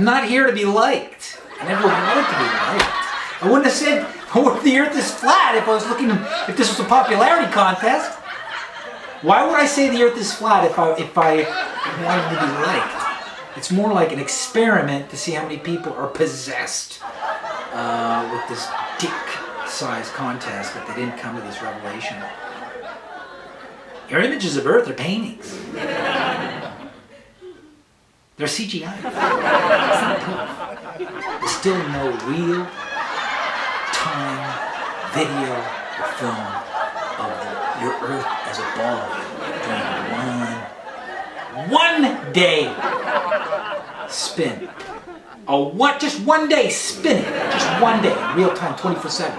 I'm not here to be liked. I never wanted to be liked. I wouldn't have said the earth is flat if I was looking, if this was a popularity contest. Why would I say the earth is flat if I wanted to be liked? It's more like an experiment to see how many people are possessed with this dick-sized contest that they didn't come to this revelation. Your images of earth are paintings. They're CGI. It's not proof. There's still no real time video or film of your earth as a ball during one day spin. Just one day spinning. Just one day, real time, 24/7.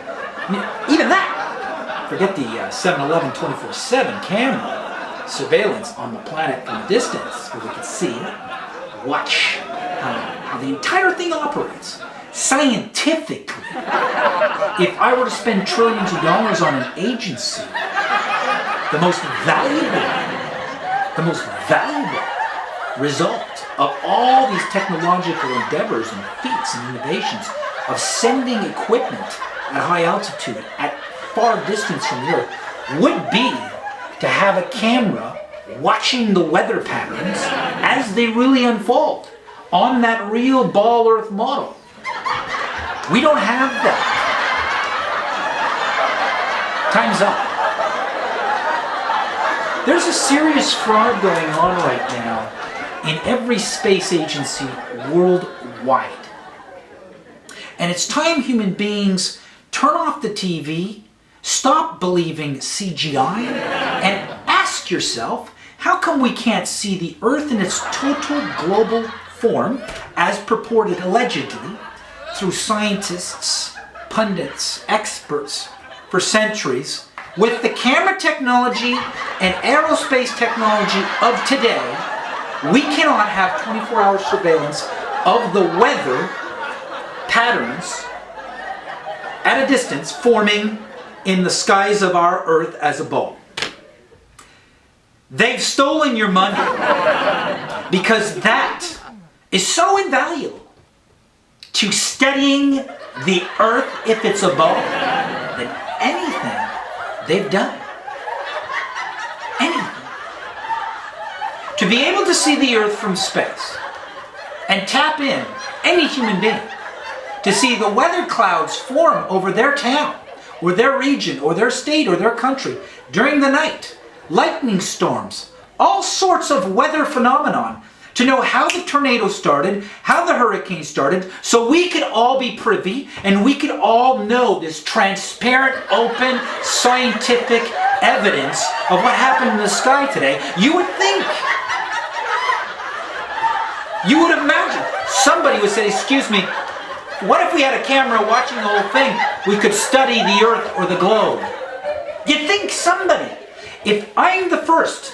I mean, even that. Forget the 7-Eleven 24/7 camera surveillance on the planet from a distance where we can see it. Watch how the entire thing operates scientifically. If I were to spend trillions of dollars on an agency, the most valuable result of all these technological endeavors and feats and innovations of sending equipment at high altitude, at far distance from the Earth, would be to have a camera watching the weather patterns as they really unfold on that real ball Earth model. We don't have that. Time's up. There's a serious fraud going on right now in every space agency worldwide. And it's time human beings turn off the TV, stop believing CGI, and ask yourself, how come we can't see the Earth in its total global form, as purported allegedly, through scientists, pundits, experts, for centuries, with the camera technology and aerospace technology of today? We cannot have 24-hour surveillance of the weather patterns at a distance forming in the skies of our Earth as a ball. They've stolen your money because that is so invaluable to studying the Earth if it's a ball than anything they've done. Anything. To be able to see the Earth from space and tap in any human being to see the weather clouds form over their town or their region or their state or their country during the night, lightning storms, all sorts of weather phenomenon, to know how the tornado started, how the hurricane started, so we could all be privy and we could all know this transparent, open, scientific evidence of what happened in the sky today. You would think, you would imagine, somebody would say, excuse me, what if we had a camera watching the whole thing? We could study the Earth or the globe. You'd think somebody, if I'm the first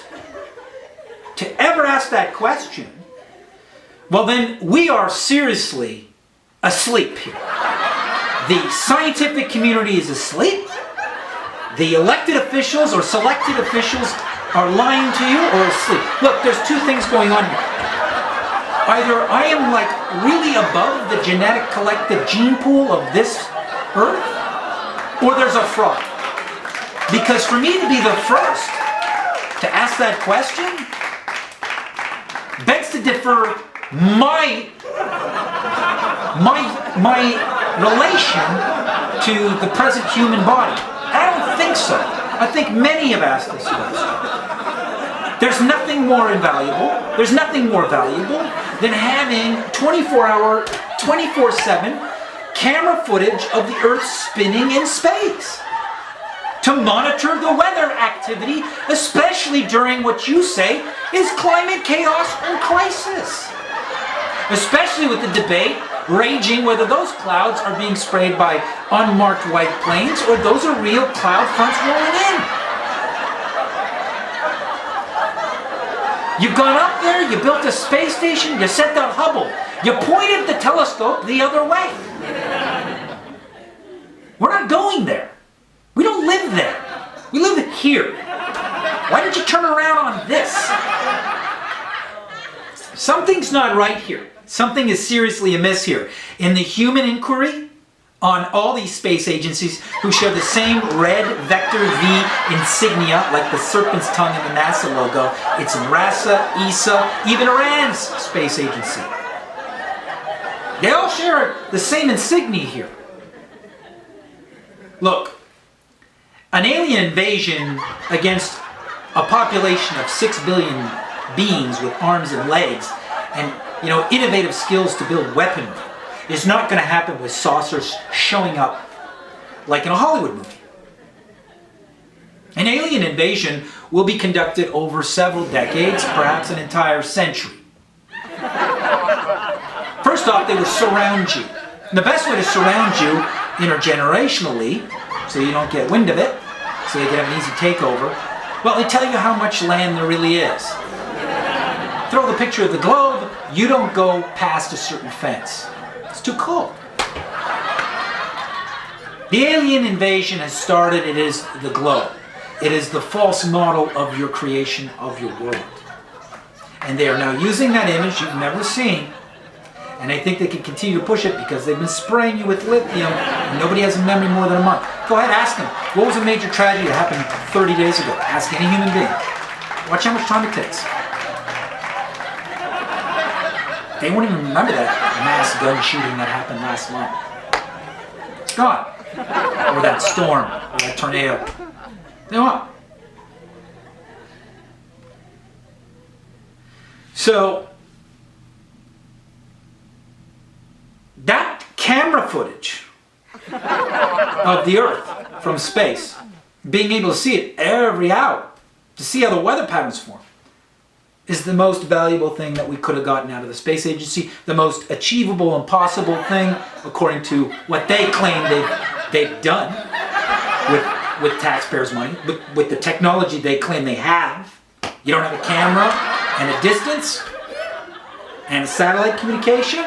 to ever ask that question, well then we are seriously asleep here. The scientific community is asleep. The elected officials or selected officials are lying to you or asleep. Look, there's two things going on here. Either I am like really above the genetic collective gene pool of this Earth, or there's a fraud. Because for me to be the first to ask that question begs to differ my relation to the present human body. I don't think so. I think many have asked this question. There's nothing more invaluable, there's nothing more valuable than having 24-hour, 24/7 camera footage of the Earth spinning in space to monitor the weather activity, especially during what you say is climate chaos and crisis. Especially with the debate raging whether those clouds are being sprayed by unmarked white planes or those are real cloud fronts rolling in. You've gone up there, you built a space station, you sent out Hubble, you pointed the telescope the other way. We're not going there. We don't live there. We live here. Why did you turn around on this? Something's not right here. Something is seriously amiss here. In the human inquiry on all these space agencies who share the same red vector V insignia, like the serpent's tongue in the NASA logo, it's NASA, ESA, even Iran's space agency. They all share the same insignia here. Look, an alien invasion against a population of 6 billion beings with arms and legs and innovative skills to build weaponry is not going to happen with saucers showing up like in a Hollywood movie. An alien invasion will be conducted over several decades, perhaps an entire century. First off, they will surround you. And the best way to surround you intergenerationally, so you don't get wind of it, so they can have an easy takeover, well, they tell you how much land there really is. Throw the picture of the globe, you don't go past a certain fence. It's too cold. The alien invasion has started. It is the globe. It is the false model of your creation of your world. And they are now using that image you've never seen, and they think they can continue to push it because they've been spraying you with lithium and nobody has a memory more than a month. Go ahead, ask them. What was a major tragedy that happened 30 days ago? Ask any human being. Watch how much time it takes. They won't even remember that mass gun shooting that happened last month. It's gone. Or that storm, or that tornado. They won't. So, that camera footage of the Earth from space, being able to see it every hour, to see how the weather patterns form, is the most valuable thing that we could have gotten out of the space agency, the most achievable and possible thing, according to what they claim they've done with taxpayers' money, with the technology they claim they have. You don't have a camera and a distance and a satellite communication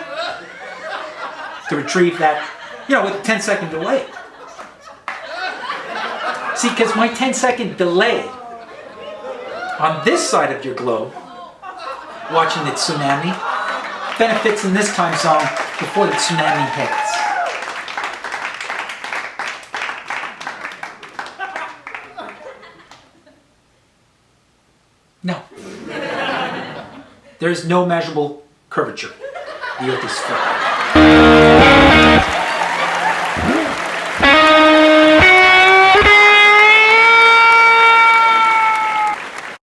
to retrieve that, with a 10-second delay. See, because my 10-second delay on this side of your globe, watching the tsunami, benefits in this time zone before the tsunami hits. No. There is no measurable curvature. The Earth is flat.